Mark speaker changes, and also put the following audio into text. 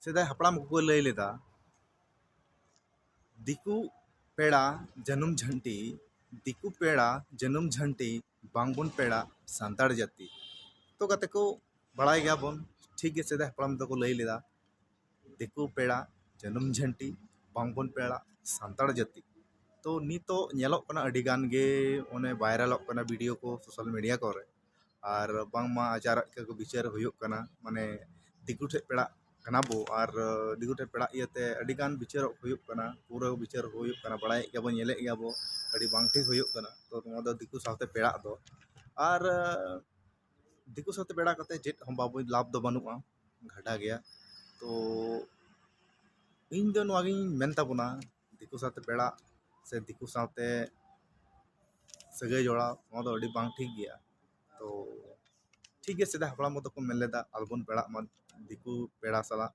Speaker 1: ᱥᱮᱫᱟᱭ ᱦᱟᱯᱲᱟᱢ ᱠᱚᱠᱚ ᱞᱟᱹᱭ ᱞᱮᱫᱟ ᱫᱤᱠᱩ ᱯᱮᱲᱟ ᱡᱟᱹᱱᱩᱢ ᱡᱷᱟᱹᱱᱴᱤ, ᱫᱤᱠᱩ ᱯᱮᱲᱟ ᱡᱟᱹᱱᱩᱢ ᱡᱷᱟᱹᱱᱴᱤ, ᱵᱟᱝᱵᱚᱱ ᱯᱮᱲᱟ ᱥᱟᱱᱛᱟᱲ ᱡᱟᱹᱛᱤ। ᱛᱚ ᱠᱟᱛᱮ ᱠᱚ ᱵᱟᱲᱟᱭ ᱜᱮᱭᱟᱵᱚᱱ ᱴᱷᱤᱠ ᱜᱮ ᱥᱮᱫᱟᱭ ᱦᱟᱯᱲᱟम ᱫᱚᱠᱚ ᱞᱟᱹᱭ ᱞᱮᱫᱟ ᱫᱤᱠᱩ ᱯᱮᱲᱟ ᱡᱟᱹᱱᱩᱢ ᱡᱷᱟᱹᱱᱴᱤ, ᱵᱟᱝᱵᱚᱱ ᱯᱮᱲᱟ ᱥᱟᱱᱛᱟᱲ ᱡᱟᱹᱛᱤ। ᱛᱚ ᱱᱤᱛᱚᱜ ᱧᱮᱞᱚᱜ ᱠᱟᱱᱟ ᱟᱹᱰᱤ ᱜᱟᱱ ᱜᱮ ᱚᱱᱮ ᱵᱷᱟᱭᱨᱟᱞᱚᱜ ᱠᱟᱱᱟ ᱵᱷᱤᱰᱤᱭᱳ ko ᱥᱳᱥᱟᱞ ᱢᱤᱰᱤᱭᱟ ᱠᱚᱨᱮ ᱟᱨ ᱵᱟᱝᱢᱟ ᱟᱪᱟᱨ ᱠᱚ ᱵᱤᱪᱟᱹᱨ ᱦᱩᱭᱩᱜ ᱠᱟᱱᱟ ᱢᱟᱱᱮ ᱫᱤᱠᱩ ᱴᱷᱮᱡ ᱯᱮᱲᱟᱜ ᱠᱟᱱᱟ ᱵᱚ ᱟᱨ ᱫᱤᱠᱩ ᱴᱷᱮᱡ ᱯᱮᱲᱟᱜ ᱤᱭᱟᱹᱛᱮ ᱟᱹᱰᱤ ᱜᱟᱱ ᱵᱤᱪᱟᱹᱨᱚᱜ ᱦᱩᱭᱩᱜ ᱠᱟᱱᱟ, ᱯᱩᱨᱟᱹ ᱵᱤᱪᱟᱹᱨ ᱦᱩᱭᱩᱜ ᱠᱟᱱᱟ, ᱵᱟᱲᱟᱭᱮᱫ ᱜᱮᱭᱟᱵᱚ ᱧᱮᱞᱮᱫ ᱜᱮᱭᱟᱵᱚ ᱟᱹᱰि ᱵᱟᱝ ᱴᱷᱤᱠ ᱦᱩᱭᱩᱜ ᱠᱟᱱᱟ। ᱛᱚ ᱱᱚᱣᱟ ᱫᱚ ᱫᱤᱠᱩ ᱥᱟᱶᱛᱮ ᱯᱮᱲᱟᱜ ᱫᱚ ᱟᱨ ᱫᱤᱠᱩ ᱥᱟᱶᱛᱮ ᱯᱮᱲᱟ ᱠᱟᱛᱮ ᱪᱮᱫ ᱦᱚᱸ ᱵᱟᱵᱚ ᱞᱟᱵᱷ ᱫᱚ ᱵᱟᱹᱱᱩᱜᱼᱟ, ᱜᱷᱟᱴᱟ ᱜᱮᱭᱟ। ᱛᱚ ᱤᱧ ᱫᱚ ᱱᱚᱣᱟᱜᱤᱧ ᱢᱮᱱ ᱛᱟᱵᱚᱱᱟ ᱫᱤᱠᱩ ᱥᱟᱶᱛᱮ ᱯᱮᱲᱟᱜ ᱥᱮ ᱫᱤᱠᱩ ᱥᱟᱶᱛᱮ ᱥᱟᱹᱜᱟᱹᱭ ᱡᱚᱲᱟᱣ ᱱᱚᱣᱟ ᱫᱚ ᱟᱹᱰꯤ ᱵᱟᱝ ᱴᱷᱤᱠ ᱜᱮᱭᱟ। ᱛᱚ ᱴᱷᱤक है ᱥᱮᱫᱟᱭ ᱦᱟᱯᱲᱟम ᱠᱚᱫᱚ ᱠᱚ ᱢᱮᱱ ᱞᱮᱫᱟ ᱟᱞᱵᱚᱱ ᱯᱮᱲᱟᱜ ᱢᱟ ᱫᱤᱠᱩ ᱯᱮᱲᱟ ᱥᱟᱞᱟᱜ